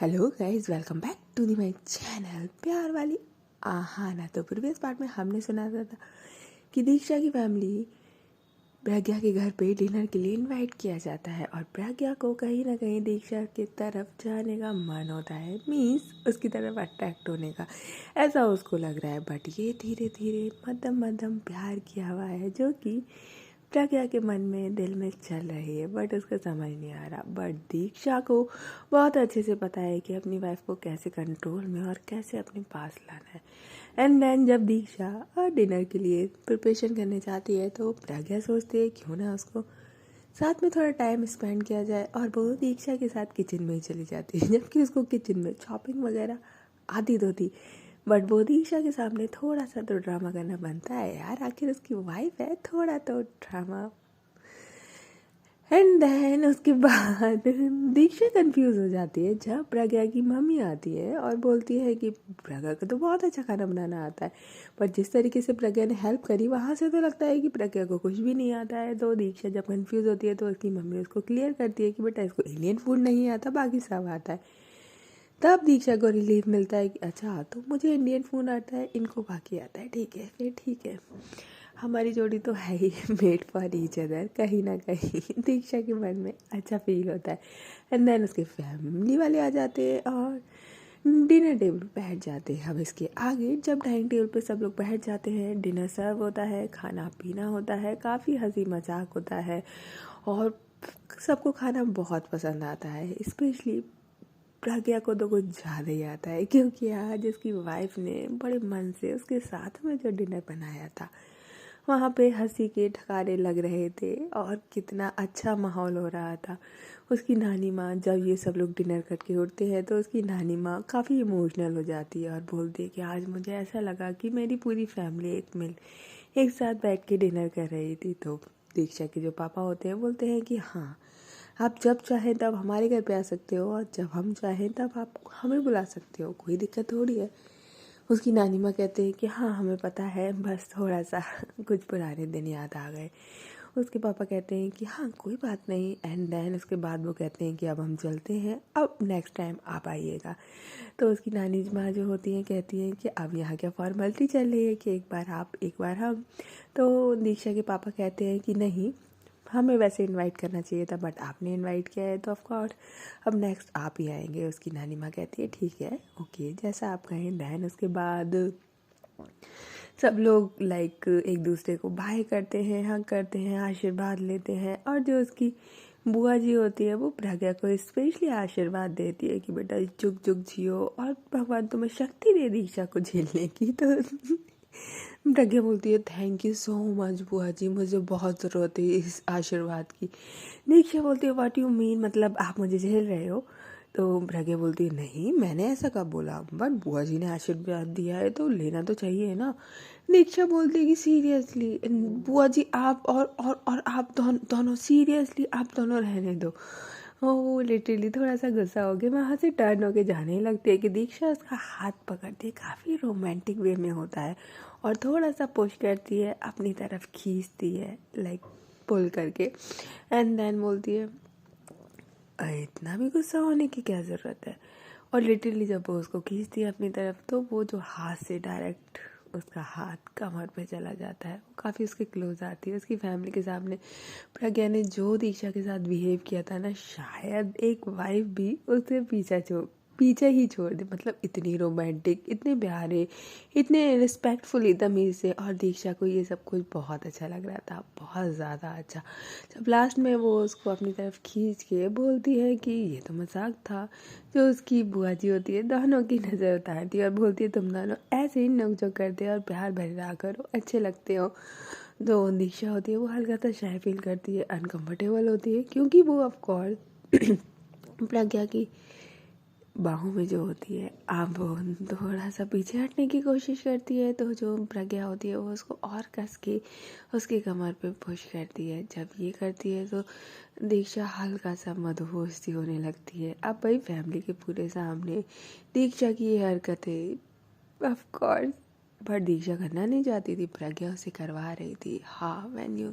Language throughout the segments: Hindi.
Hello guys, welcome back to the my channel प्यार वाली आहाना। तो प्रीवियस पार्ट में हमने सुना था कि दीक्षा की फैमिली प्रज्ञा के घर पे डिनर के लिए इनवाइट किया जाता है और प्रज्ञा को कहीं ना कहीं दीक्षा की तरफ जाने का मन होता है, मीन्स उसकी तरफ अट्रैक्ट होने का ऐसा उसको लग रहा है। बट ये धीरे धीरे मध्यम मध्यम प्यार की हवा है जो कि प्रज्ञा के मन में दिल में चल रही है, बट उसको समझ नहीं आ रहा। बट दीक्षा को बहुत अच्छे से पता है कि अपनी वाइफ को कैसे कंट्रोल में और कैसे अपने पास लाना है। एंड देन जब दीक्षा डिनर के लिए प्रिपरेशन करने जाती है तो प्रज्ञा सोचती है क्यों ना उसको साथ में थोड़ा टाइम स्पेंड किया जाए, और वो दीक्षा के साथ किचन में ही चली जाती है, जबकि उसको किचन में चॉपिंग वगैरह आती तो थी। बट वो दीक्षा के सामने थोड़ा सा तो ड्रामा करना बनता है यार, आखिर उसकी वाइफ है, थोड़ा तो ड्रामा। एंड देन उसके बाद दीक्षा कंफ्यूज हो जाती है जब प्रज्ञा की मम्मी आती है और बोलती है कि प्रज्ञा को तो बहुत अच्छा खाना बनाना आता है। पर जिस तरीके से प्रज्ञा ने हेल्प करी वहाँ से तो लगता है कि प्रज्ञा को कुछ भी नहीं आता है। तो दीक्षा जब कंफ्यूज होती है तो उसकी मम्मी उसको क्लियर करती है कि बेटा इसको इंडियन फूड नहीं आता, बाकी सब आता है। तब दीक्षा को रिलीफ मिलता है कि अच्छा तो मुझे इंडियन फूड आता है, इनको बाकी आता है, ठीक है फिर ठीक है, हमारी जोड़ी तो है he made for each other. कहीं ना कहीं दीक्षा के मन में अच्छा फील होता है। एंड देन उसके फैमिली वाले आ जाते हैं और डिनर टेबल पर बैठ जाते हैं। अब इसके आगे जब डाइनिंग टेबल पे सब लोग बैठ जाते हैं, डिनर सर्व होता है, खाना पीना होता है, काफ़ी हंसी मजाक होता है और सबको खाना बहुत पसंद आता है। स्पेशली प्रज्ञा को तो कुछ ज़्यादा ही आता है, क्योंकि आज उसकी वाइफ ने बड़े मन से उसके साथ में जो डिनर बनाया था वहाँ पे हंसी के ठिकाने लग रहे थे और कितना अच्छा माहौल हो रहा था। उसकी नानी माँ जब ये सब लोग डिनर करके उठते हैं तो उसकी नानी माँ काफ़ी इमोशनल हो जाती है और बोलती है कि आज मुझे ऐसा लगा कि मेरी पूरी फैमिली एक साथ बैठ के डिनर कर रही थी। तो दीक्षा के जो पापा होते हैं बोलते हैं कि हाँ, आप जब चाहें तब हमारे घर पे आ सकते हो और जब हम चाहें तब आप हमें बुला सकते हो, कोई दिक्कत थोड़ी है। उसकी नानी माँ कहते हैं कि हाँ हमें पता है, बस थोड़ा सा कुछ पुराने दिन याद आ गए। उसके पापा कहते हैं कि हाँ कोई बात नहीं। एंड देन उसके बाद वो कहते हैं कि अब हम चलते हैं, अब नेक्स्ट टाइम आप आइएगा। तो उसकी नानी माँ जो होती हैं कहती हैं कि अब यहाँ क्या फॉर्मेलिटी चल रही है कि एक बार आप एक बार हम। तो दीक्षा के पापा कहते हैं कि नहीं, हमें वैसे इनवाइट करना चाहिए था बट आपने इनवाइट किया है तो ऑफ कोर्स अब नेक्स्ट आप ही आएंगे। उसकी नानी माँ कहती है ठीक है ओके, जैसा आप कहें। देन उसके बाद सब लोग एक दूसरे को बाय करते हैं, हग करते हैं, आशीर्वाद लेते हैं। और जो उसकी बुआ जी होती है वो प्रज्ञा को स्पेशली आशीर्वाद देती है कि बेटा जुग जुग जियो और भगवान तुम्हें शक्ति दे दीक्षा को झेलने की। तो प्रज्ञा बोलती है थैंक यू सो मच बुआ जी, मुझे बहुत ज़रूरत है इस आशीर्वाद की। दीक्षा बोलती है व्हाट यू मीन, मतलब आप मुझे झेल रहे हो? तो प्रज्ञा बोलती है नहीं मैंने ऐसा कब बोला, बट बुआ जी ने आशीर्वाद दिया है तो लेना तो चाहिए ना। दीक्षा बोलती है कि सीरियसली बुआ जी आप और आप दोनों सीरियसली आप दोनों रहने दो। वो लिटरली थोड़ा सा गुस्सा हो गया, वहाँ से टर्न होके जाने लगती है कि दीक्षा उसका हाथ पकड़ती है, काफ़ी रोमांटिक वे में होता है और थोड़ा सा पुश करती है, अपनी तरफ खींचती है पुल करके। एंड देन बोलती है अरे इतना भी गुस्सा होने की क्या ज़रूरत है। और लिटरली जब वो उसको खींचती है अपनी तरफ तो वो जो हाथ से डायरेक्ट उसका हाथ कमर पे चला जाता है। वो काफ़ी उसके क्लोज आती है। उसकी फैमिली के सामने प्रज्ञा ने जो दीक्षा के साथ बिहेव किया था ना, शायद एक वाइफ भी उससे पीछे ही छोड़ दे। मतलब इतनी रोमांटिक, इतने प्यारे, इतने रिस्पेक्टफुली तमीज़ से। और दीक्षा को ये सब कुछ बहुत अच्छा लग रहा था, बहुत ज़्यादा अच्छा। जब लास्ट में वो उसको अपनी तरफ खींच के बोलती है कि ये तो मजाक था, जो उसकी बुआ जी होती है दोनों की नज़र उतारती है और बोलती है तुम दोनों ऐसे ही नोक-झोंक करते हो और प्यार भरे रहा करो, अच्छे लगते हो। जो दीक्षा होती है वो हल्का सा शाय फील करती है, अनकंफर्टेबल होती है, क्योंकि वो ऑफ कोर्स प्रज्ञा की बाहों में जो होती है अब थोड़ा सा पीछे हटने की कोशिश करती है। तो जो प्रज्ञा होती है वो उसको और कस के उसकी कमर पे पुश करती है। जब ये करती है तो दीक्षा हल्का सा मदहोश सी होने लगती है। अब भाई फैमिली के पूरे सामने दीक्षा की ये हरकतें ऑफ कोर्स, बट दीक्षा करना नहीं चाहती थी, प्रज्ञा उसे करवा रही थी। हाँ, when you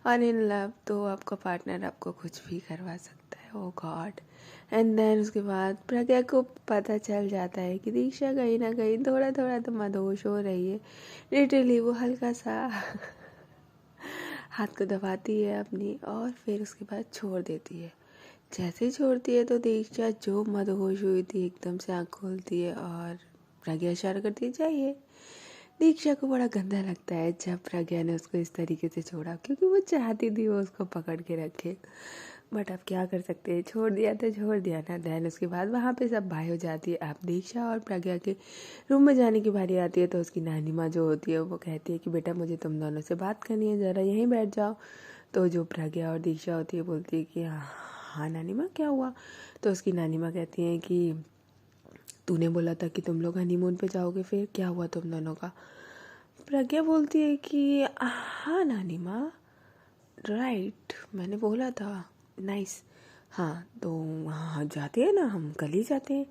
are in love तो आपका पार्टनर आपको कुछ भी करवा सकता है, ओ गॉड। एंड देन उसके बाद प्रज्ञा को पता चल जाता है कि दीक्षा कहीं ना कहीं थोड़ा थोड़ा तो मदहोश हो रही है। लिटरली वो हल्का सा हाथ को दबाती है अपनी और फिर उसके बाद छोड़ देती है। जैसे ही छोड़ती है तो दीक्षा जो मदहोश हुई थी एकदम से आँख खोलती है और प्रज्ञा इशारा करती है जाइए। दीक्षा को बड़ा गंदा लगता है जब प्रज्ञा ने उसको इस तरीके से छोड़ा, क्योंकि वो चाहती थी वो उसको पकड़ के रखे, बट अब क्या कर सकते हैं, छोड़ दिया तो छोड़ दिया ना। देन उसके बाद वहाँ पे सब बाय हो जाती है। अब दीक्षा और प्रज्ञा के रूम में जाने की बारी आती है तो उसकी नानी माँ जो होती है वो कहती है कि बेटा मुझे तुम दोनों से बात करनी है, ज़रा यहीं बैठ जाओ। तो जो प्रज्ञा और दीक्षा होती है बोलती है कि हाँ नानी माँ क्या हुआ। तो उसकी नानी माँ कहती हैं कि तूने बोला था कि तुम लोग हनीमून पे जाओगे, फिर क्या हुआ तुम दोनों का। प्रज्ञा बोलती है कि हाँ नानी माँ, राइट मैंने बोला था, नाइस, हाँ तो हाँ जाते हैं ना, हम कल ही जाते हैं।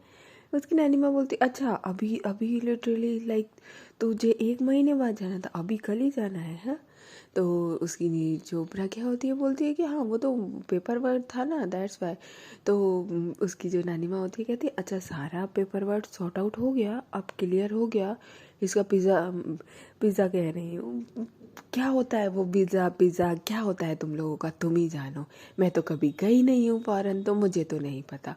उसकी नानी माँ बोलती अच्छा अभी अभी लिटरली लाइक तुझे 1 महीने बाद जाना था, अभी कल ही जाना है। हाँ तो उसकी जो प्रज्ञा होती है बोलती है कि हाँ वो तो पेपर वर्क था ना, दैट्स वाई। तो उसकी जो नानी माँ होती है कहती है अच्छा सारा पेपर वर्क सॉर्ट आउट हो गया, अब क्लियर हो गया, इसका पिज़्ज़ा कह रही हूँ, क्या होता है वो पिज़्ज़ा क्या होता है तुम लोगों का, तुम ही जानो, मैं तो कभी गई नहीं हूँ फॉरेन तो मुझे तो नहीं पता।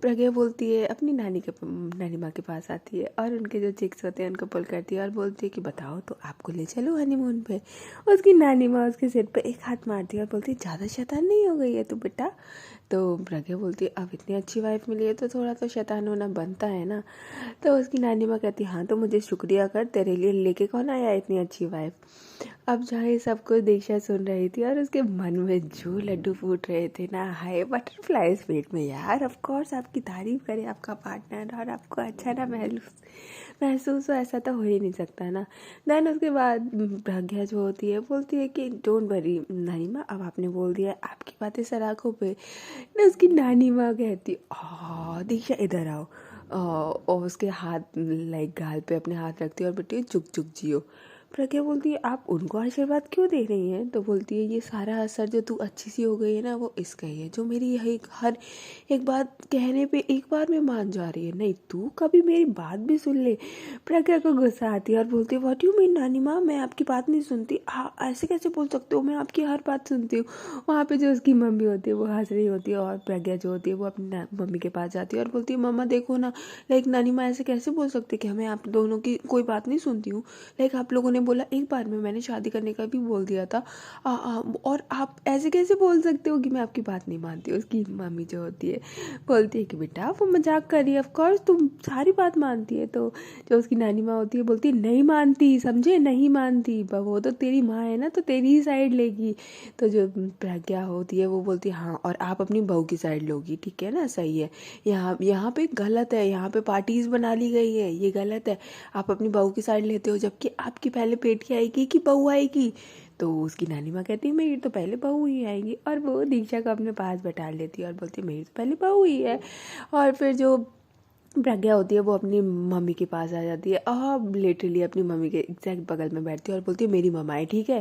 प्रज्ञा बोलती है अपनी नानी माँ के पास आती है और उनके जो चिक्स होते हैं उनको पुल करती है और बोलती है कि बताओ तो आपको ले चलो हनीमून पे। उसकी नानी माँ उसके सिर पे एक हाथ मारती है और बोलती है ज़्यादा शैतान नहीं हो गई है तू बेटा। तो प्रज्ञा बोलती है अब इतनी अच्छी वाइफ मिली है तो थोड़ा तो शैतान होना बनता है ना। तो उसकी नानी माँ कहती हाँ तो मुझे शुक्रिया कर, तेरे लिए लेके कौन आया इतनी अच्छी वाइफ। अब जहाँ ये सब कुछ दीक्षा सुन रही थी और उसके मन में जो लड्डू फूट रहे थे ना, हाय बटरफ्लाइज पेट में यार, ऑफ कोर्स आपकी तारीफ करे आपका पार्टनर और आपको अच्छा ना महसूस हो, ऐसा तो हो ही नहीं सकता ना। देन उसके बाद प्रज्ञा जो होती है बोलती है कि डोंट वरी नानी माँ, अब आपने बोल दिया आपकी बातें सर आँखों पे। ना उसकी नानी माँ कहती दीक्षा इधर आओ, और उसके हाथ लाइक गाल पे अपने हाथ रखती है और बेटी चुक चुक जियो। प्रज्ञा बोलती है आप उनको आशीर्वाद क्यों दे रही हैं। तो बोलती है ये सारा असर जो तू अच्छी सी हो गई है ना वो इसका ही है, जो मेरी यही हर एक बात कहने पे एक बार में मान जा रही है, नहीं तू कभी मेरी बात भी सुन ले। प्रज्ञा को गुस्सा आती है और बोलती है व्हाट यू मीन नानी माँ, मैं आपकी बात नहीं सुनती, हाँ ऐसे कैसे बोल सकते हो, मैं आपकी हर बात सुनती हूँ। वहाँ पे जो उसकी मम्मी होती है वो हंस रही होती है और प्रज्ञा जो होती है वो अपनी मम्मी के पास जाती है और बोलती है मम्मा देखो ना, लाइक नानी माँ ऐसे कैसे बोल सकते कि हमें आप दोनों की कोई बात नहीं सुनती हूँ, लाइक आप लोगों ने बोला एक बार में मैंने शादी करने का भी बोल दिया था, और आप ऐसे कैसे बोल सकते हो कि मैं आपकी बात नहीं मानती हूँ। उसकी मम्मी जो होती है बोलती है कि बेटा वो मजाक कर रही है, ऑफकोर्स तुम सारी बात मानती है। तो जो उसकी नानी माँ होती है बोलती है नहीं मानती, समझे, नहीं मानती, वो तो तेरी माँ है ना तो तेरी ही साइड लेगी। तो जो प्रज्ञा होती है वो बोलती है हाँ और आप अपनी बहू की साइड लोगी, ठीक है ना, सही है, यहाँ पे गलत है, यहाँ पे पार्टीज बना ली गई है, ये गलत है, आप अपनी बहू की साइड लेते हो जबकि आपकी पहले बेटी आएगी कि बहू आएगी। तो उसकी नानी माँ कहती है मेरी तो पहले बहू ही आएगी, और वो दीक्षा को अपने पास बैठा लेती है और बोलती है मेरी तो पहले बहू ही है। और फिर जो प्रज्ञा होती है वो अपनी मम्मी के पास आ जाती है और लिटरली अपनी मम्मी के एग्जैक्ट बगल में बैठती है और बोलती है मेरी मम्मा है, ठीक है।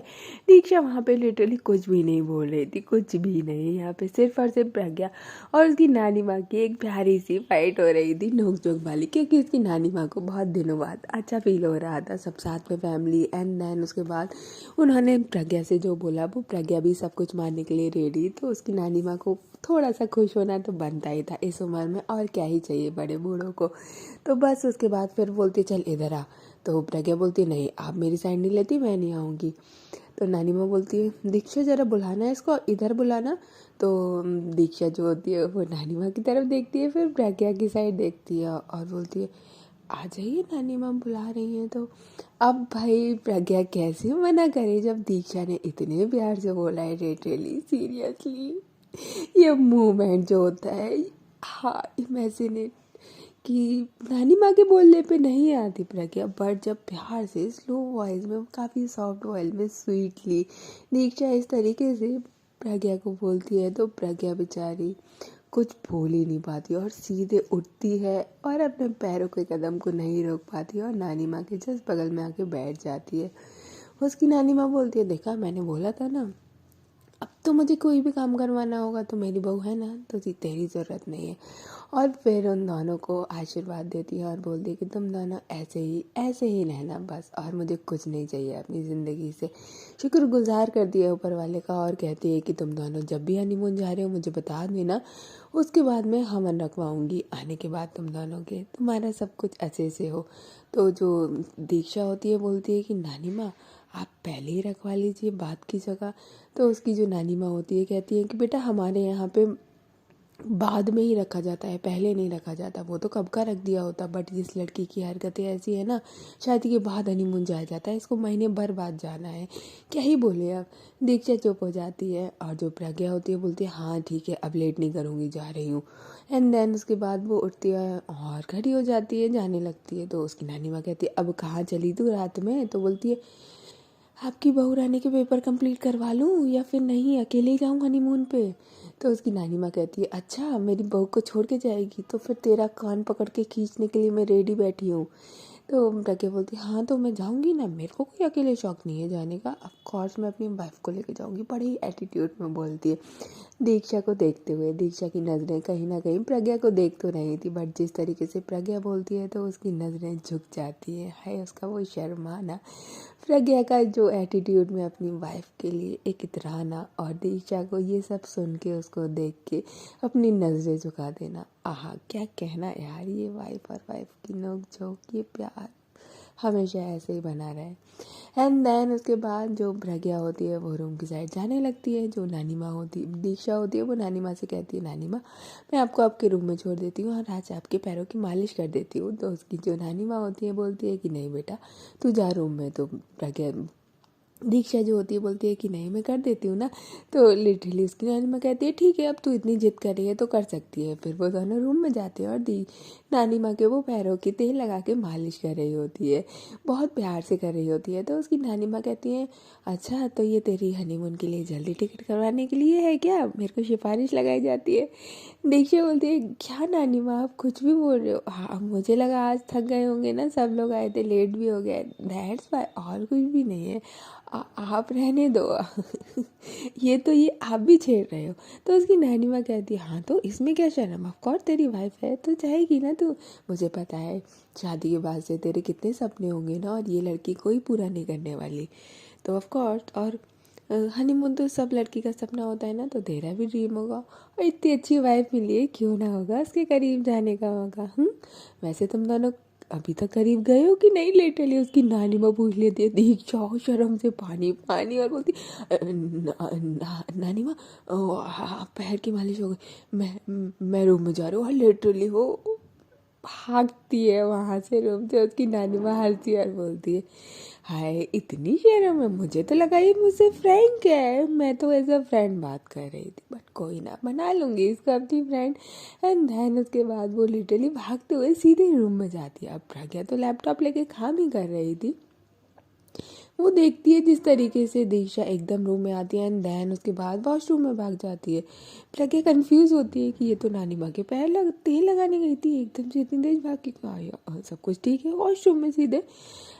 दीक्षा वहाँ पे लिटरली कुछ भी नहीं बोल रही थी, कुछ भी नहीं, यहाँ पे सिर्फ और सिर्फ प्रज्ञा और उसकी नानी माँ की एक प्यारी सी फाइट हो रही थी नोक झोंक वाली, क्योंकि उसकी नानी माँ को बहुत दिनों बाद अच्छा फील हो रहा था, सब साथ में फैमिली। एंड देन उसके बाद उन्होंने प्रज्ञा से जो बोला वो प्रज्ञा भी सब कुछ मानने के लिए रेडी, तो उसकी नानी माँ को थोड़ा सा खुश होना तो बनता ही था इस उम्र में, और क्या ही चाहिए बड़े बूढ़ों को। तो बस उसके बाद फिर बोलती चल इधर आ। तो प्रज्ञा बोलती नहीं आप मेरी साइड नहीं लेती, मैं नहीं आऊँगी। तो नानी माँ बोलती है दीक्षा ज़रा बुलाना है इसको, इधर बुलाना। तो दीक्षा जो होती है वो नानी माँ की तरफ देखती है, फिर प्रज्ञा की साइड देखती है और बोलती है आ जाइए नानी माँ बुला रही हैं। तो अब भाई प्रज्ञा कैसे मना करे जब दीक्षा ने इतने प्यार से बोला है, लिटरली सीरियसली ये मूवमेंट जो होता है, हाँ इमेजिन इट कि नानी माँ के बोलने पे नहीं आती प्रज्ञा, बट जब प्यार से स्लो वॉइस में काफ़ी सॉफ्ट वॉइस में स्वीटली दीक्षा इस तरीके से प्रज्ञा को बोलती है तो प्रज्ञा बेचारी कुछ बोल ही नहीं पाती और सीधे उठती है और अपने पैरों के कदम को नहीं रोक पाती और नानी माँ के जस्ट बगल में आके बैठ जाती है। उसकी नानी माँ बोलती है देखा मैंने बोला था ना, अब तो मुझे कोई भी काम करवाना होगा तो मेरी बहू है ना, तो तेरी ज़रूरत नहीं है। और फिर उन दोनों को आशीर्वाद देती है और बोलती है कि तुम दोनों ऐसे ही रहना बस, और मुझे कुछ नहीं चाहिए अपनी ज़िंदगी से। शुक्रगुजार करती है ऊपर वाले का और कहती है कि तुम दोनों जब भी हनीमून जा रहे हो मुझे बता देना, उसके बाद मैं हवन रखवाऊँगी, आने के बाद तुम दोनों के तुम्हारा सब कुछ अच्छे से हो। तो जो दीक्षा होती है बोलती है कि नानी माँ आप पहले ही रखवा लीजिए बात की जगह। तो उसकी जो नानी माँ होती है कहती है कि बेटा हमारे यहाँ पे बाद में ही रखा जाता है, पहले नहीं रखा जाता, वो तो कब का रख दिया होता, बट जिस लड़की की हरकतें ऐसी है ना, शादी के बाद हनीमून जाया जाता है, इसको महीने भर बाद जाना है। क्या ही बोले अब। दीक्षा चुप हो जाती है और जो प्रज्ञा होती है बोलती है हाँ ठीक है अब लेट नहीं करूँगी, जा रही हूँ। एंड देन उसके बाद वो उठती है और खड़ी हो जाती है, जाने लगती है। तो उसकी नानी माँ कहती है अब कहाँ चली तू रात में? तो बोलती है आपकी बहू रानी के पेपर कंप्लीट करवा लूँ या फिर नहीं अकेले ही जाऊँ हनीमून पे? तो उसकी नानी माँ कहती है अच्छा मेरी बहू को छोड़ के जाएगी, तो फिर तेरा कान पकड़ के खींचने के लिए मैं रेडी बैठी हूँ। तो प्रज्ञा बोलती है हाँ तो मैं जाऊँगी ना, मेरे को कोई अकेले शौक नहीं है जाने का, ऑफ कोर्स मैं अपनी वाइफ को लेके जाऊँगी, बड़े ही एटीट्यूड में बोलती है। दीक्षा को देखते हुए दीक्षा की नज़रें कहीं ना कहीं प्रज्ञा को देख तो रही थी, बट जिस तरीके से प्रज्ञा बोलती है तो उसकी नज़रें झुक जाती है उसका वो शर्माना, प्रज्ञा का जो एटीट्यूड में अपनी वाइफ के लिए एक इतराना, और दीक्षा को ये सब सुन के उसको देख के अपनी नज़रें झुका देना। आहा क्या कहना यार, ये वाइफ और वाइफ की नोक झोंक, ये प्यार हमेशा ऐसे ही बना रहे। एंड देन उसके बाद जो प्रज्ञा होती है वो रूम की साइड जाने लगती है। जो नानी माँ होती दीक्षा होती है वो नानी माँ से कहती है नानी माँ मैं आपको आपके रूम में छोड़ देती हूँ और आज आपके पैरों की मालिश कर देती हूँ। तो उसकी जो नानी माँ होती है बोलती है कि नहीं बेटा तू जा रूम में। तो प्रज्ञा दीक्षा जो होती है बोलती है कि नहीं मैं कर देती हूँ ना। तो लिटरली उसकी नानी माँ कहती है ठीक है अब तू इतनी जिद कर रही है तो कर सकती है। फिर वो दोनों रूम में जाते हैं और नानी माँ के वो पैरों की तेल लगा के मालिश कर रही होती है, बहुत प्यार से कर रही होती है। तो उसकी नानी माँ कहती है अच्छा तो ये तेरी हनीमून के लिए जल्दी टिकट करवाने के लिए है क्या, मेरे को सिफारिश लगाई जाती है। दीक्षा बोलती है क्या नानी माँ आप कुछ भी बोल रहे हो, हाँ मुझे लगा आज थक गए होंगे ना, सब लोग आए थे लेट भी हो गए, दैट्स वाई, और कुछ भी नहीं है, आप रहने दो ये आप भी छेड़ रहे हो। तो उसकी नानी माँ कहती है हाँ तो इसमें क्या शर्म, ऑफ कोर्स तेरी वाइफ है तो जाएगी ना तू, मुझे पता है शादी के बाद से तेरे कितने सपने होंगे ना और ये लड़की कोई पूरा नहीं करने वाली। तो ऑफ कोर्स और हनीमून तो सब लड़की का सपना होता है ना, तो तेरा भी ड्रीम होगा और इतनी अच्छी वाइफ मिली है क्यों ना होगा उसके करीब जाने का मौका। वैसे तुम दोनों अभी तक करीब गए हो कि नहीं? लिटरली उसकी नानी माँ पूछ लेती है, देख जाओ शर्म से पानी पानी, और बोलती नानी माँ पैर की मालिश हो गई, मैं रूम में जा रही हूँ। और लिटरली वो भागती है वहाँ से रूम से। उसकी नानी माँ हंसती और बोलती है हाय इतनी शर्म है, मुझे तो लगा ये मुझसे फ्रेंड है, मैं तो एज अ फ्रेंड बात कर रही थी, बट कोई ना बना लूँगी इसको अपनी फ्रेंड। एंड देन उसके बाद वो लिटरली भागते हुए सीधे रूम में जाती है। अब प्रज्ञा तो लैपटॉप लेके काम ही कर रही थी, वो देखती है जिस तरीके से दीक्षा एकदम रूम में आती है एंड देन उसके बाद वॉशरूम में भाग जाती है। प्रज्ञा कंफ्यूज होती है कि ये तो नानी माँ के पैर तेल लगाने गई थी, एकदम से इतनी तेज भाग के कहाँ आई, सब कुछ ठीक है वॉशरूम में सीधे।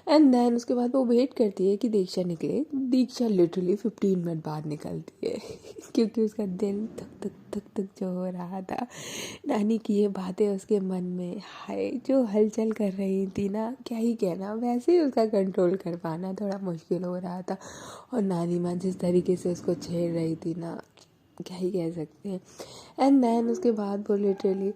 एंड देन उसके बाद वो वेट करती है कि दीक्षा निकले। दीक्षा लिटरली 15 मिनट बाद निकलती है क्योंकि उसका दिल धक धक धक धक जो हो रहा था, नानी की ये बातें उसके मन में हाय जो हलचल कर रही थी ना, क्या ही कहना, वैसे ही उसका कंट्रोल कर पाना थोड़ा मुश्किल हो रहा था। और नानी माँ जिस तरीके से उसको छेड़ रही थी ना, क्या ही कह सकते हैं। एंड देन उसके बाद वो लिटरली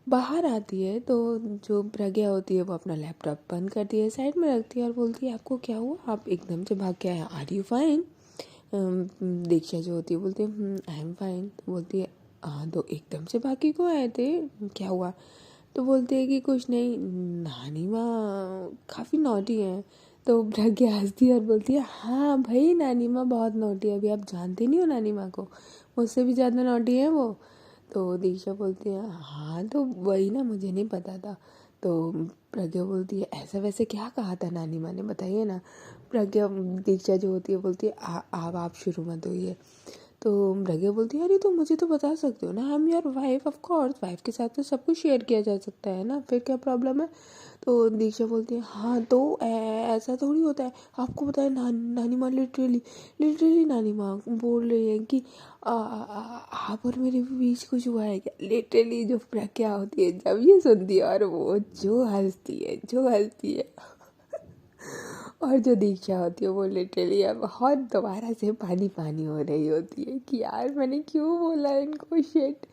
बाहर आती है। तो जो प्रज्ञा होती है वो अपना लैपटॉप बंद करती है, साइड में रखती है और बोलती है आपको क्या हुआ, आप एकदम से भाग के आए, आर यू फाइन? दीक्षा जो होती है बोलती है आई एम फाइन। तो बोलती है हाँ तो एकदम से भाग के क्यों आए थे, क्या हुआ? तो बोलते हैं कि कुछ नहीं, नानी माँ काफ़ी नॉटी हैं। तो प्रज्ञा हंसती है और बोलती है हाँ भाई नानी माँ बहुत नॉटी है, अभी आप जानते नहीं हो नानी माँ को, मुझसे भी ज़्यादा नॉटी है वो। तो दीक्षा बोलती है हाँ तो वही ना मुझे नहीं पता था। तो प्रज्ञा बोलती है ऐसा वैसे क्या कहा था नानी माँ ने, बताइए ना। प्रज्ञा दीक्षा जो होती है बोलती है आप शुरू मत होइए। तो प्रज्ञा बोलती है अरे तो मुझे तो बता सकते हो ना, I am your wife, of course wife के साथ तो सब कुछ शेयर किया जा सकता है ना, फिर क्या प्रॉब्लम है। तो दीक्षा बोलती है हाँ तो ऐसा थोड़ी होता है, आपको पता है नानी माँ लिटरली नानी माँ बोल रही है कि आप और मेरे बीच कुछ हुआ है क्या। लिटरली जो प्रज्ञा होती है जब ये सुनती है और वो जो हंसती है और जो दीक्षा होती है वो लिटरली अब बहुत दोबारा से पानी पानी हो रही होती है कि यार मैंने क्यों बोला इनको, शिट।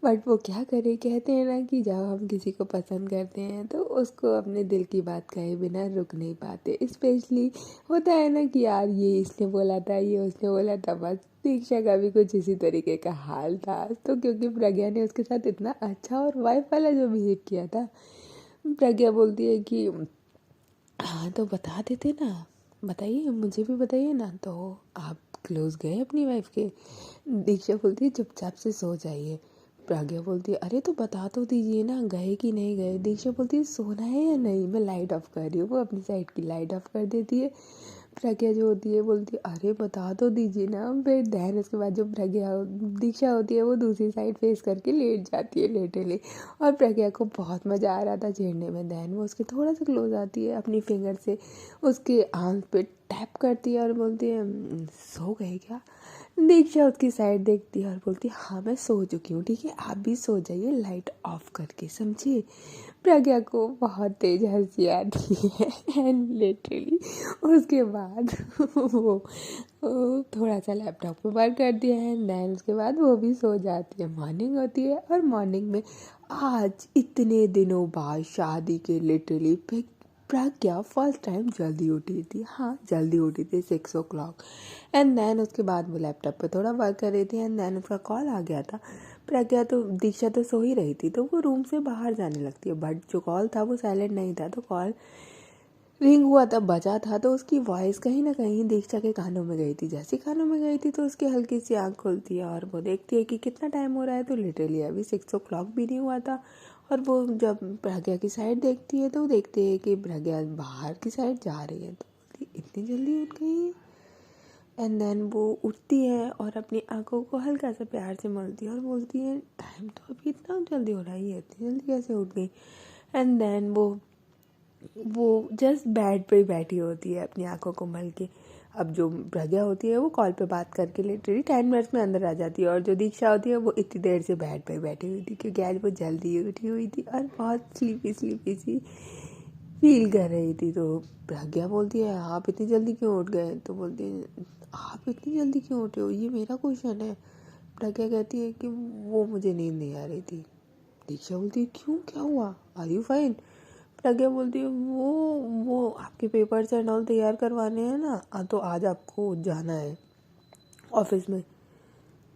बट वो क्या करे, कहते हैं ना कि जब हम किसी को पसंद करते हैं तो उसको अपने दिल की बात कहे बिना रुक नहीं पाते। स्पेशली होता है ना कि यार ये इसने बोला था, ये उसने बोला था। बस दीक्षा का भी कुछ इसी तरीके का हाल था। तो क्योंकि प्रज्ञा ने उसके साथ इतना अच्छा और वाइफ वाला जो बिहेव किया था, प्रज्ञा बोलती है कि हाँ तो बता देते ना, बताइए मुझे भी बताइए ना। तो आप क्लोज गए अपनी वाइफ के। दीक्षा बोलती है चुपचाप से सो जाइए। प्रज्ञा बोलती है अरे तो बता तो दीजिए ना, गए कि नहीं गए। दीक्षा बोलती है सोना है या नहीं, मैं लाइट ऑफ कर रही हूँ। वो अपनी साइड की लाइट ऑफ कर देती है। प्रज्ञा जो होती है बोलती है अरे बता तो दीजिए ना। फिर दैन उसके बाद जो दीक्षा होती है वो दूसरी साइड फेस करके लेट जाती है लेटे। और प्रज्ञा को बहुत मज़ा आ रहा था छेड़ने में। दैन वो उसके थोड़ा सा क्लोज आती है, अपनी फिंगर से उसके आंख पे टैप करती है और बोलती है सो गए क्या। दीक्षा उसकी साइड देखती है और बोलती है हाँ मैं सो चुकी हूँ, ठीक है आप भी सो जाइए लाइट ऑफ करके, समझिए। प्रज्ञा को बहुत तेज हंसी आती है एंड लिटरली उसके बाद वो थोड़ा सा लैपटॉप पे वर्क करती है एंड देन उसके बाद वो भी सो जाती है। मॉर्निंग होती है और मॉर्निंग में आज इतने दिनों बाद शादी के लिटरली प्रज्ञा फर्स्ट टाइम जल्दी उठी थी। हाँ जल्दी उठी थी 6 o'clock। एंड देन उसके बाद वो लैपटॉप पे थोड़ा वर्क कर रही थी एंड देन उसका कॉल आ गया था। प्रज्ञा तो दीक्षा तो सो ही रही थी तो वो रूम से बाहर जाने लगती है, बट जो कॉल था वो साइलेंट नहीं था। तो कॉल रिंग हुआ था, बजा था, तो उसकी वॉइस कहीं ना कहीं दीक्षा के कानों में गई थी। जैसे कानों में गई थी तो उसकी हल्की सी आँख खुलती है और वो देखती है कि कितना टाइम हो रहा है। तो लिटरली अभी 6 o'clock भी नहीं हुआ था। और वो जब प्रज्ञा की साइड देखती है तो देखती है कि प्रज्ञा बाहर की साइड जा रही है। तो बोलती इतनी जल्दी उठ गई है। एंड देन वो उठती है और अपनी आंखों को हल्का सा प्यार से मलती है और बोलती है टाइम तो अभी इतना जल्दी हो रहा है, इतनी जल्दी कैसे उठ गई। एंड देन वो जस्ट बेड पे ही बैठी होती है अपनी आंखों को मल के। अब जो प्रज्ञा होती है वो कॉल पे बात करके लिटरली 10 मिनट्स में अंदर आ जाती है और जो दीक्षा होती है वो इतनी देर से बेड पे बैठी हुई थी क्योंकि आज वो जल्दी उठी हुई थी और बहुत स्लीपी सी फील कर रही थी। तो प्रज्ञा बोलती है आप इतनी जल्दी क्यों उठ गए। तो बोलती है आप इतनी जल्दी क्यों उठे हो, ये मेरा क्वेश्चन है। प्रज्ञा कहती है कि वो मुझे नींद नहीं आ रही थी। दीक्षा बोलती है क्यों, क्या हुआ, आर यू फाइन। प्रज्ञा बोलती है वो आपके पेपर्स एंड ऑल तैयार करवाने हैं ना, तो आज आपको जाना है ऑफिस में।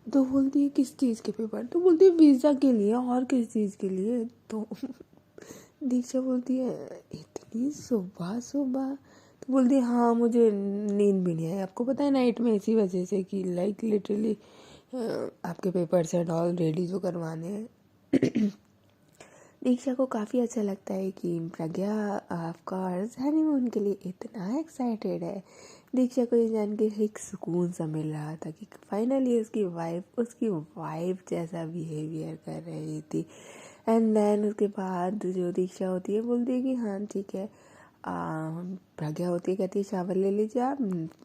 तो बोलती है किस चीज़ के पेपर। तो बोलती है वीज़ा के लिए, और किस चीज़ के लिए। तो दीक्षा बोलती है इतनी सुबह सुबह। तो बोलती है हाँ मुझे नींद भी नहीं आई, आपको पता है नाइट में इसी वजह से कि लाइक लिटरली आपके पेपर्स एंड ऑल रेडी जो करवाने हैं। दीक्षा को काफ़ी अच्छा लगता है कि प्रज्ञा ऑफ कोर्स हनीमून के लिए इतना एक्साइटेड है। दीक्षा को ये जान के एक सुकून सा मिल रहा था कि फाइनली उसकी वाइफ जैसा बिहेवियर कर रही थी। एंड देन उसके बाद जो दीक्षा होती है बोलती है कि हाँ ठीक है। प्रज्ञा होती है कहती है शावर ले लीजिए आप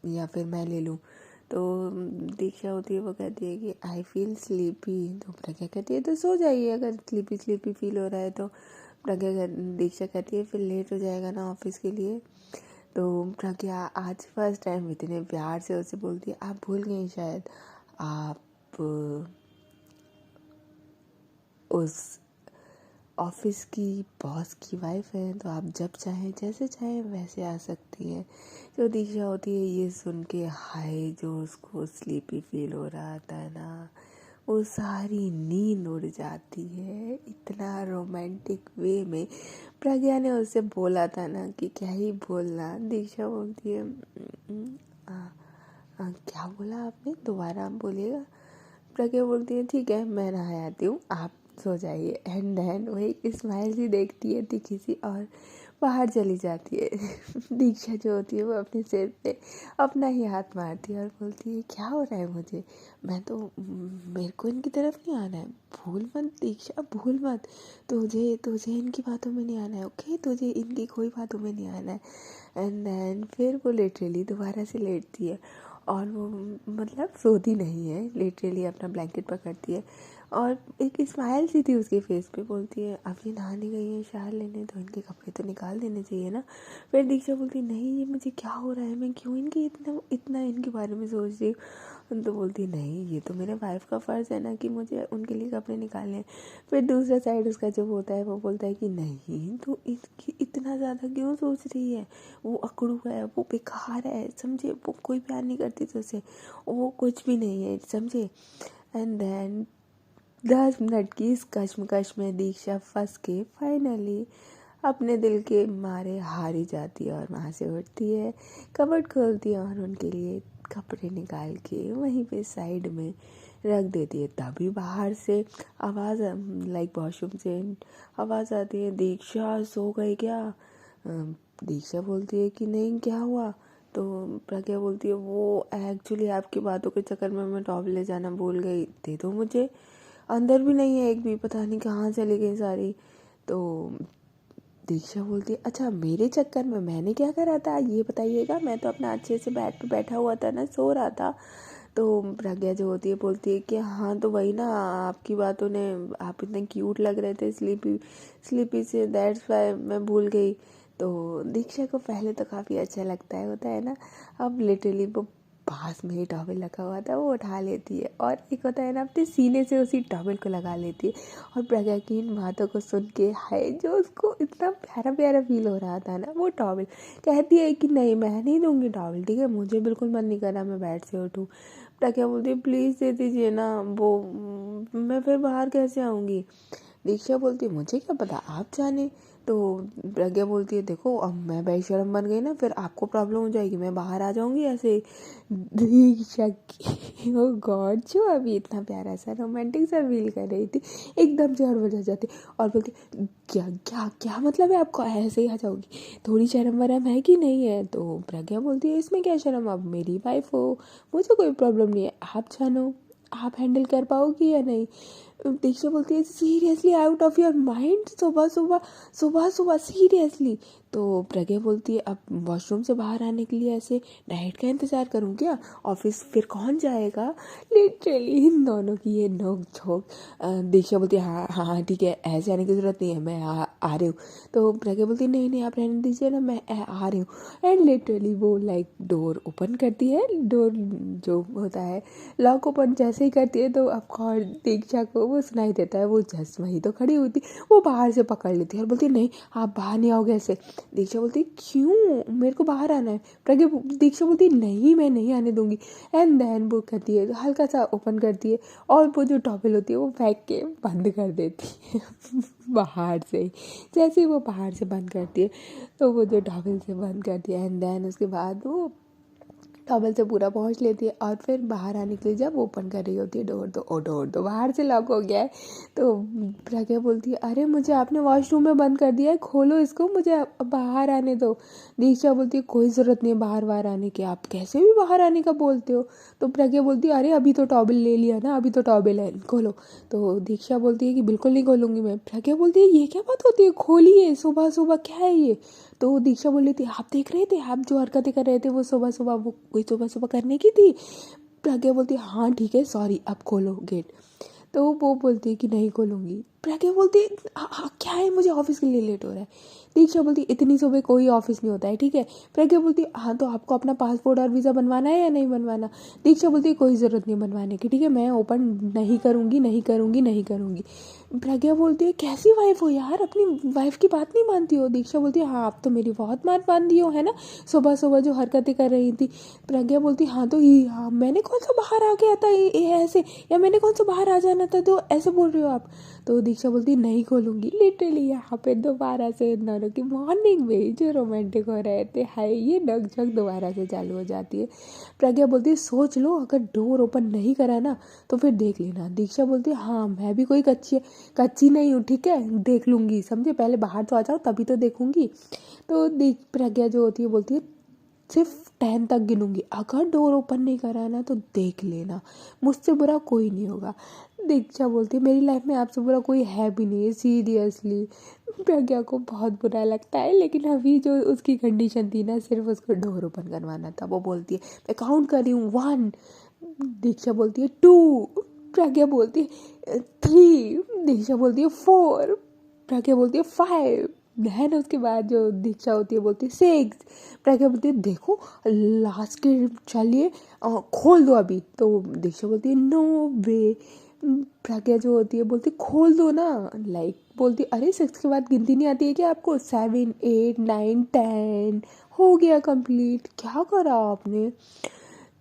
या फिर मैं ले लूँ। तो दीक्षा होती है वो कहती है कि आई फील स्लीपी। तो प्रज्ञा कहती है तो सो जाइए अगर स्लीपी फील हो रहा है तो। दीक्षा कहती है फिर लेट हो जाएगा ना ऑफिस के लिए। तो प्रज्ञा आज फर्स्ट टाइम इतने प्यार से उसे बोलती है आप भूल गई शायद, आप उस ऑफिस की बॉस की वाइफ है, तो आप जब चाहें जैसे चाहें वैसे आ सकती हैं। जो दीक्षा होती है ये सुन के हाय जो उसको स्लीपी फील हो रहा था ना वो सारी नींद उड़ जाती है। इतना रोमांटिक वे में प्रज्ञा ने उससे बोला था ना कि क्या ही बोलना। दीक्षा बोलती है क्या बोला आपने, दोबारा आप बोलिएगा। प्रज्ञा बोलती है ठीक है मैं नहा आती हूँ, आप सो जाइए। एंड देन वो एक स्माइल सी देखती है तीखी सी और बाहर चली जाती है। दीक्षा जो होती है वो अपने सिर पे अपना ही हाथ मारती है और बोलती है क्या हो रहा है मुझे, मैं तो मेरे को इनकी तरफ नहीं आना है, भूल मत दीक्षा, भूल मत, तुझे तुझे इनकी बातों में नहीं आना है, ओके, तुझे इनकी कोई बातों में नहीं आना है। एंड देन फिर वो लिटरली दोबारा से लेटती है और वो मतलब सोती नहीं है, लिटरली अपना ब्लैंकेट पकड़ती है और एक स्माइल सी थी उसके फेस पे, बोलती है अब ये नहाने गई है शावर लेने तो इनके कपड़े तो निकाल देने चाहिए ना। फिर दीक्षा बोलती नहीं ये मुझे क्या हो रहा है, मैं क्यों इनके इतना इतना इनके बारे में सोच रही हूँ। तो बोलती नहीं ये तो मेरे वाइफ का फ़र्ज़ है ना कि मुझे उनके लिए कपड़े निकालने हैं। फिर दूसरा साइड उसका जो होता है वो बोलता है कि नहीं तो इसकी इतना ज़्यादा क्यों सोच रही है, वो अकड़ू है, वो बेकार है, समझे, वो कोई प्यार नहीं करती तो उसे, वो कुछ भी नहीं है, समझे। एंड देन 10 मिनट की इस कश्मकश में दीक्षा फंस के फाइनली अपने दिल के मारे हार ही जाती है और वहाँ से उठती है, कबर्ड खोलती है और उनके लिए कपड़े निकाल के वहीं पे साइड में रख देती है। तभी बाहर से आवाज़ लाइक वॉशरूम से आवाज़ आती है, दीक्षा सो गई क्या। दीक्षा बोलती है कि नहीं क्या हुआ। तो प्रज्ञा बोलती है वो एक्चुअली आपकी बातों के चक्कर में मैं टॉवल ले जाना भूल गई, दे दो मुझे, अंदर भी नहीं है एक भी, पता नहीं कहाँ चली गई सारी। तो दीक्षा बोलती है अच्छा मेरे चक्कर में मैंने क्या करा था ये बताइएगा, मैं तो अपना अच्छे से बेड पे बैठा हुआ था ना, सो रहा था। तो प्रज्ञा जो होती है बोलती है कि हाँ तो वही ना, आपकी बातों ने, आप इतने क्यूट लग रहे थे स्लीपी स्लीपी से, दैट्स वाई मैं भूल गई। तो दीक्षा को पहले तो काफ़ी अच्छा लगता है, होता है ना, अब लिटरली वो पास में ही टॉवल रखा हुआ था वो उठा लेती है और एक होता है ना अपने सीने से उसी टॉवल को लगा लेती है। और प्रज्ञा की इन बातों को सुन के हाय जो उसको इतना प्यारा प्यारा फील हो रहा था ना, वो टॉवल कहती है कि नहीं मैं नहीं दूंगी टॉवल, ठीक है, मुझे बिल्कुल मन नहीं कर रहा मैं बेड से उठूँ। प्रज्ञा बोलती है प्लीज़ दे दीजिए ना, वो मैं फिर बाहर कैसे आऊँगी। दीक्षा बोलती है मुझे क्या पता, आप जाने। तो प्रज्ञा बोलती है देखो अब मैं बेशर्म बन गई ना, फिर आपको प्रॉब्लम हो जाएगी, मैं बाहर आ जाऊंगी ऐसे। दीक्षा की ओ गॉड, जो अभी इतना प्यारा सा रोमांटिक सा फील कर रही थी एकदम से हड़बड़ा जाती और बोलती क्या क्या क्या मतलब है आपको, ऐसे ही आ जाओगी, थोड़ी शर्म वरम है कि नहीं है। तो प्रज्ञा बोलती है इसमें क्या शर्म, आप मेरी वाइफ हो, मुझे कोई प्रॉब्लम नहीं है, आप जानो आप हैंडल कर पाओगी या नहीं। दीक्षा बोलती है seriously out of your mind, सुबह सुबह सुबह सुबह सीरियसली। तो प्रज्ञा बोलती है अब वॉशरूम से बाहर आने के लिए ऐसे डाइट का इंतज़ार करूँ क्या, ऑफिस फिर कौन जाएगा। लिटरली इन दोनों की ये नोक झोंक। दीक्षा बोलती है हाँ हाँ हाँ ठीक है, ऐसे आने की ज़रूरत नहीं है, मैं आ रही हूँ। तो प्रज्ञा बोलती है नहीं नहीं आप रहने दीजिए ना, मैं आ रही हूँ। एंड लिटरली वो लाइक डोर ओपन करती है, डोर जो होता है लॉक ओपन जैसे ही करती है तो ऑफकोर्स दीक्षा को वो सुनाई देता है, वो जस्ट वहीं तो खड़ी हुई थी, वो बाहर से पकड़ लेती है और बोलती है नहीं आप बाहर नहीं आओगे ऐसे। दीक्षा बोलती है क्यों, मेरे को बाहर आना है। प्रज्ञा दीक्षा बोलती है नहीं मैं नहीं आने दूंगी। एंड देन वो करती है हल्का सा ओपन करती है और वो जो टॉवल होती है वो फेंक के बंद कर देती है बाहर से ही। जैसे ही वो बाहर से बंद करती है तो वो जो टॉवल से बंद करती है एंड देन उसके बाद वो टॉवल से पूरा पहुँच लेती है और फिर बाहर आने के लिए जब ओपन कर रही होती है डोर तो डोर तो बाहर से लॉक हो गया है। तो प्रज्ञा बोलती है अरे मुझे आपने वॉशरूम में बंद कर दिया है, खोलो इसको, मुझे बाहर आने दो। दीक्षा बोलती है कोई ज़रूरत नहीं है बाहर आने की, आप कैसे भी बाहर आने का बोलते हो। तो प्रज्ञा बोलती है अरे अभी तो टॉवल ले लिया ना, अभी तो टॉवल है, खोलो। तो दीक्षा बोलती है कि बिल्कुल नहीं खोलूँगी मैं। प्रज्ञा बोलती है ये क्या बात होती है, खोलिए, सुबह सुबह क्या है ये। तो दीक्षा बोल रही थी आप देख रहे थे, आप जो हरकतें कर रहे थे वो सुबह सुबह, वो कोई सुबह सुबह करने की थी। प्रज्ञा बोलती है हाँ ठीक है सॉरी, अब खोलो गेट। तो वो बोलती है कि नहीं खोलूँगी। प्रज्ञा बोलती है क्या है, मुझे ऑफिस के लिए लेट हो रहा है। दीक्षा बोलती है इतनी सुबह कोई ऑफिस नहीं होता है, ठीक है। प्रज्ञा बोलती है हाँ तो आपको अपना पासपोर्ट और वीज़ा बनवाना है या नहीं बनवाना। दीक्षा बोलती है कोई ज़रूरत नहीं बनवाने की, ठीक है, मैं ओपन नहीं करूँगी नहीं करूँगी नहीं करूँगी। प्रज्ञा बोलती है कैसी वाइफ हो यार, अपनी वाइफ की बात नहीं मानती हो। दीक्षा बोलती है हाँ आप तो मेरी बहुत बात मानती हो, है ना, सुबह सुबह जो हरकतें कर रही थी। प्रज्ञा बोलती हाँ तो ये हाँ मैंने कौन सा बाहर आ गया था ये ऐसे, या मैंने कौन सा बाहर आ जाना था तो ऐसे बोल रही हो आप। तो दीक्षा बोलती नहीं खोलूँगी। लिटरली यहाँ पे दोबारा से इन दोनों की मॉर्निंग में ही जो रोमांटिक हो रहे थे हाय ये नकझक दोबारा से चालू हो जाती है। प्रज्ञा बोलती है सोच लो अगर डोर ओपन नहीं करा ना तो फिर देख लेना। दीक्षा बोलती है हाँ मैं भी कोई कच्ची नहीं हूँ, ठीक है देख लूँगी, समझे, पहले बाहर तो आ जाओ तभी तो देखूँगी। तो प्रज्ञा जो होती है बोलती है सिर्फ 10 तक गिनूंगी, अगर डोर ओपन नहीं करा ना तो देख लेना, मुझसे बुरा कोई नहीं होगा। दीक्षा बोलती है मेरी लाइफ में आपसे बुरा कोई है भी नहीं है सीरियसली। प्रज्ञा को बहुत बुरा लगता है लेकिन अभी जो उसकी कंडीशन थी ना सिर्फ उसको डोर ओपन करवाना था। वो बोलती है मैं काउंट कर रही हूँ 1, दीक्षा बोलती है 2, प्रज्ञा बोलती है 3, दीक्षा बोलती है 4, प्रज्ञा बोलती है 5, देन उसके बाद जो दीक्षा होती है बोलती है 6, प्रज्ञा बोलती है देखो लास्ट के चलिए खोल दो अभी। तो दीक्षा बोलती है नो वे। प्रज्ञा जो होती है बोलती खोल दो ना, लाइक बोलती अरे 6 के बाद गिनती नहीं आती है क्या आपको, 7, 8, 9, 10 हो गया कंप्लीट, क्या करा आपने।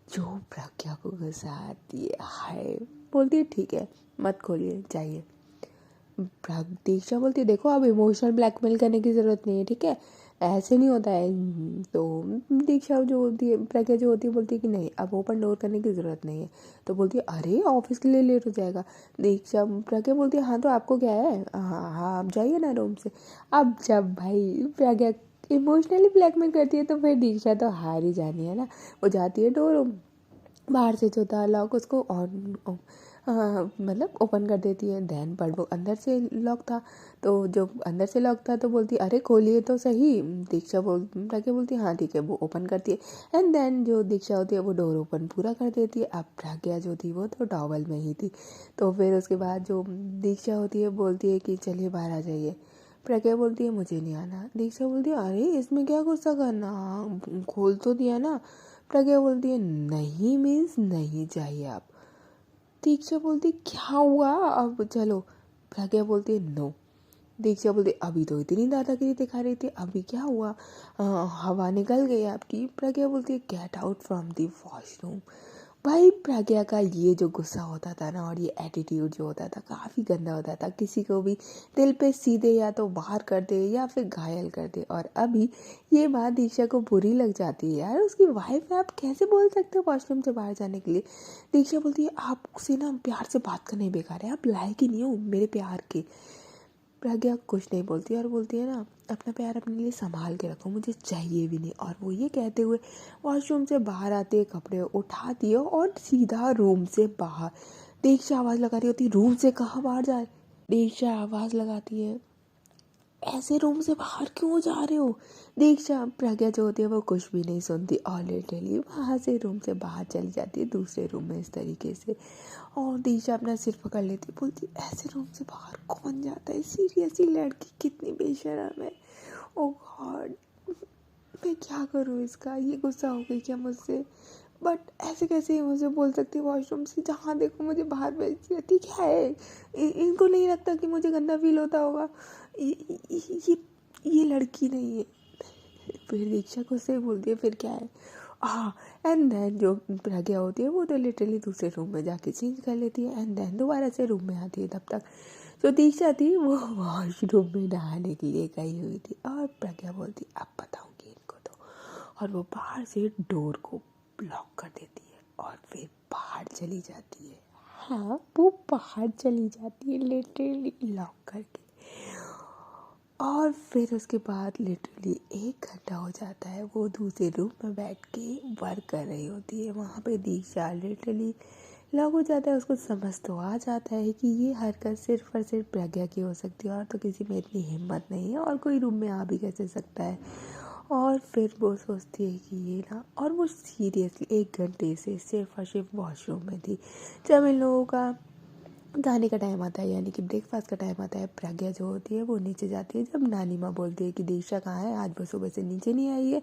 जो प्रज्ञा को गुस्सा आती है हाय, बोलती है ठीक है मत खोलिए जाइए। दीक्षा बोलती है देखो अब इमोशनल ब्लैकमेल करने की ज़रूरत नहीं है, ठीक है ऐसे नहीं होता है। तो दीक्षा जो होती है प्रज्ञा जो होती है बोलती है कि नहीं अब ओपन डोर करने की ज़रूरत नहीं है। तो बोलती है अरे ऑफिस के लिए लेट हो जाएगा। दीक्षा प्रज्ञा बोलती है हाँ तो आपको क्या है, हाँ आप जाइए ना रूम से। अब जब भाई प्रज्ञा इमोशनली ब्लैकमेल करती है तो फिर दीक्षा तो हार ही जानी है ना। वो जाती है डोर बाहर से जो था लॉक उसको ऑन मतलब ओपन कर देती है। देन पर वो अंदर से लॉक था, तो जो अंदर से लॉक था तो बोलती अरे खोलिए तो सही। दीक्षा प्रज्ञा बोलती है हाँ ठीक है, वो ओपन करती है एंड देन जो दीक्षा होती है वो डोर ओपन पूरा कर देती है। अब प्रज्ञा जो थी वो तो टॉवल में ही थी। तो फिर उसके बाद जो दीक्षा होती है बोलती है कि चलिए बाहर आ जाइए। प्रज्ञा बोलती है मुझे नहीं आना। दीक्षा बोलती है अरे इसमें क्या गुस्सा करना, खोल तो दिया ना। प्रज्ञा बोलती है नहीं मीन्स नहीं चाहिए आप। दीक्षा बोलती क्या हुआ अब चलो। प्रज्ञा बोलती है नो। दीक्षा बोलती अभी तो इतनी दादागिरी दिखा रही थी, अभी क्या हुआ, हवा निकल गई आपकी। प्रज्ञा बोलती है get out from the washroom. भाई प्रज्ञा का ये जो गुस्सा होता था ना और ये एटीट्यूड जो होता था काफ़ी गंदा होता था, किसी को भी दिल पे सीधे या तो बाहर कर दे या फिर घायल कर दे। और अभी ये बात दीक्षा को बुरी लग जाती है, यार उसकी वाइफ है आप कैसे बोल सकते हो वॉशरूम से बाहर जाने के लिए। दीक्षा बोलती है आपसे ना प्यार से बात करना बेकार है, आप लायक ही नहीं हो मेरे प्यार के। प्रज्ञा कुछ नहीं बोलती और बोलती है ना अपना प्यार अपने लिए संभाल के रखो, मुझे चाहिए भी नहीं। और वो ये कहते हुए वॉशरूम से बाहर आते कपड़े उठाती है और सीधा रूम से बाहर। दीक्षा आवाज़ लगा रही होती रूम से कहाँ बाहर जा रहे। दीक्षा आवाज़ लगाती है ऐसे रूम से बाहर क्यों जा रहे हो। दीक्षा प्रज्ञा जो होती है वो कुछ भी नहीं सुनती और लिटरली वहाँ से रूम से बाहर चली जाती है दूसरे रूम में इस तरीके से। और दीक्षा अपना सिर पकड़ लेती बोलती ऐसे रूम से बाहर कौन जाता है, सीरियसली लड़की कितनी बेशर्म है। ओ गॉड मैं क्या करूँ इसका, ये गुस्सा हो गई क्या मुझसे, बट ऐसे कैसे ही मुझे बोल सकती है वॉशरूम से जहाँ देखो मुझे बाहर भेजती रहती क्या है। इनको नहीं लगता कि मुझे गंदा फील होता होगा, ये लड़की नहीं है। फिर दीक्षा को से बोलती है फिर क्या है। एंड देन जो प्रज्ञा होती है वो तो लिटरली दूसरे रूम में जाके चेंज कर लेती है एंड देन दोबारा से रूम में आती है। तब तक जो दीक्षा थी वो वॉशरूम में नहाने के लिए गई हुई थी और प्रज्ञा बोलती अब बताऊंगी इनको तो, और वो बाहर से डोर को ब्लॉक कर देती है और फिर बाहर चली जाती है। हाँ वो बाहर चली जाती है लिटरली लॉक करके। और फिर उसके बाद लिटरली 1 घंटा हो जाता है, वो दूसरे रूम में बैठ के वर्क कर रही होती है। वहाँ पे दीक्षा लिटरली लॉक हो जाता है। उसको समझ तो आ जाता है कि ये हरकत सिर्फ और सिर्फ प्रज्ञा की हो सकती है और तो किसी में इतनी हिम्मत नहीं है और कोई रूम में आ भी कैसे सकता है। और फिर वो सोचती है कि ये ना, और वो सीरियसली 1 घंटे से सिर्फ और सिर्फ वॉशरूम में थी। जब इन लोगों का खाने का टाइम आता है यानी कि ब्रेकफास्ट का टाइम आता है, प्रज्ञा जो होती है वो नीचे जाती है। जब नानी माँ बोलती है कि दीक्षा कहाँ है, आज वो सुबह से नीचे नहीं आई है,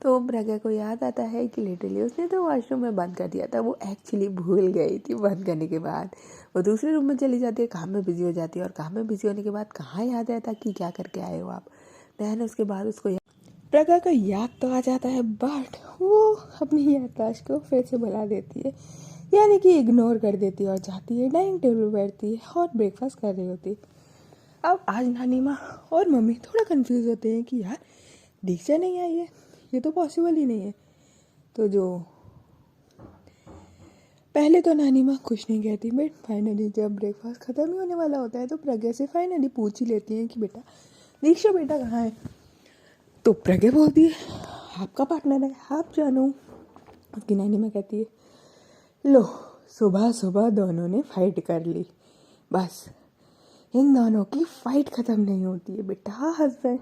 तो प्रज्ञा को याद आता है कि लिटरली उसने तो वॉशरूम में बंद कर दिया था, वो एक्चुअली भूल गई थी। बंद करने के बाद वो दूसरे रूम में चली जाती है, काम में बिजी हो जाती है और काम में बिजी होने के बाद कहाँ याद रहता कि क्या करके आए हो आप। दैन उसके बाद उसको प्रज्ञा को याद तो आ जाता है बट वो अपनी याददाश्त को फिर से बुला देती है। यानी कि इग्नोर कर देती है और जाती है डाइनिंग टेबल पर बैठती है और ब्रेकफास्ट कर रही होती है। अब आज नानी माँ और मम्मी थोड़ा कंफ्यूज होते हैं कि यार दीक्षा नहीं आई है, ये तो पॉसिबल ही नहीं है। तो जो पहले तो नानी माँ कुछ नहीं कहती, बट फाइनली जब ब्रेकफास्ट ख़त्म ही होने वाला होता है तो प्रज्ञा से फाइनली पूछ ही लेती हैं कि बेटा दीक्षा बेटा कहाँ है। तो प्रज्ञा बोलती है आपका पार्टनर है, आप जानो। उसकी नानी माँ कहती है लो सुबह सुबह दोनों ने फाइट कर ली, बस इन दोनों की फाइट ख़त्म नहीं होती है बेटा। हस्बैंड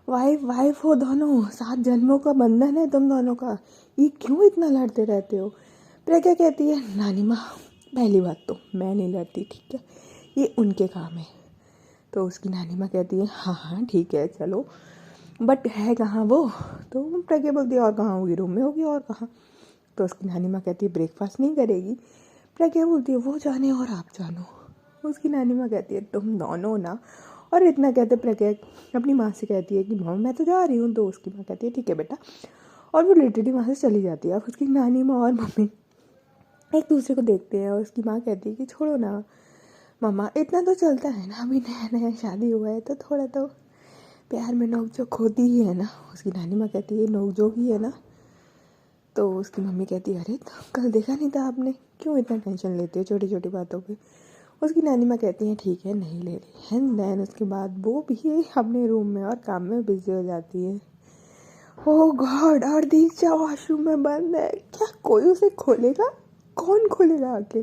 वाइफ हो दोनों, 7 जन्मों का बंधन है तुम दोनों का, ये क्यों इतना लड़ते रहते हो। प्रज्ञा कहती है नानी माँ पहली बात तो मैं नहीं लड़ती, ठीक है, ये उनके काम है। तो उसकी नानी माँ कहती है हाँ हाँ ठीक है चलो, बट है कहाँ वो। तो प्रज्ञा बोलती है और कहाँ होगी, रूम में होगी और कहाँ। तो उसकी नानी माँ कहती है ब्रेकफास्ट नहीं करेगी। प्रज्ञा बोलती है वो जाने और आप जानो। उसकी नानी माँ कहती है तुम दोनों ना, और इतना कहते प्रज्ञा अपनी माँ से कहती है कि माँ मैं तो जा रही हूँ। तो उसकी माँ कहती है ठीक है बेटा, और वो लिटरली वहाँ से चली जाती है। अब उसकी नानी माँ और मम्मी एक दूसरे को देखते हैं और उसकी माँ कहती है कि छोड़ो ना मामा, इतना तो चलता है ना, अभी नया नया शादी हुआ है तो थोड़ा तो प्यार में नोक-झोंक होती ही है ना। उसकी नानी माँ कहती है नोक-झोंक ही है ना। तो उसकी मम्मी कहती है अरे तो कल देखा नहीं था आपने, क्यों इतना टेंशन लेते हो छोटी छोटी बातों पे। उसकी नानी माँ कहती हैं ठीक है नहीं ले रही। एंड देन उसके बाद वो भी अपने रूम में और काम में बिजी हो जाती है। ओह गॉड, और दीक्षा वॉशरूम में बंद है, क्या कोई उसे खोलेगा, कौन खोलेगा आके।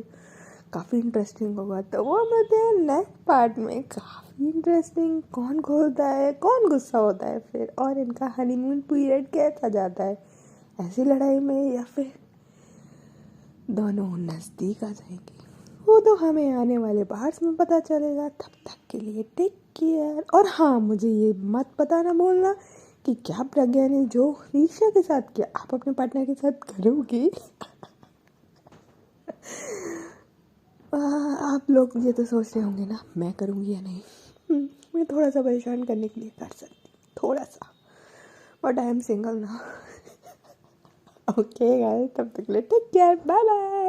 काफ़ी इंटरेस्टिंग होगा, तो वो मिलते हैं नेक्स्ट पार्ट में। काफ़ी इंटरेस्टिंग, कौन खोलता है कौन गुस्सा होता है फिर, और इनका हनीमून पीरियड कैसा जाता है, ऐसी लड़ाई में या फिर दोनों नज़दीक आ जाएंगे, वो तो हमें आने वाले पार्ट्स में पता चलेगा। तब तक के लिए टेक केयर। और हाँ, मुझे ये मत बताना भूलना कि क्या प्रज्ञा ने जो दीक्षा के साथ किया आप अपने पार्टनर के साथ करोगे। आप लोग ये तो सोच रहे होंगे ना मैं करूँगी या नहीं। मैं थोड़ा सा परेशान करने के लिए कर सकती हूँ, थोड़ा सा, बट आई एम सिंगल ना। ओके गाइस, तब तक के लिए टेक केयर, बाय बाय।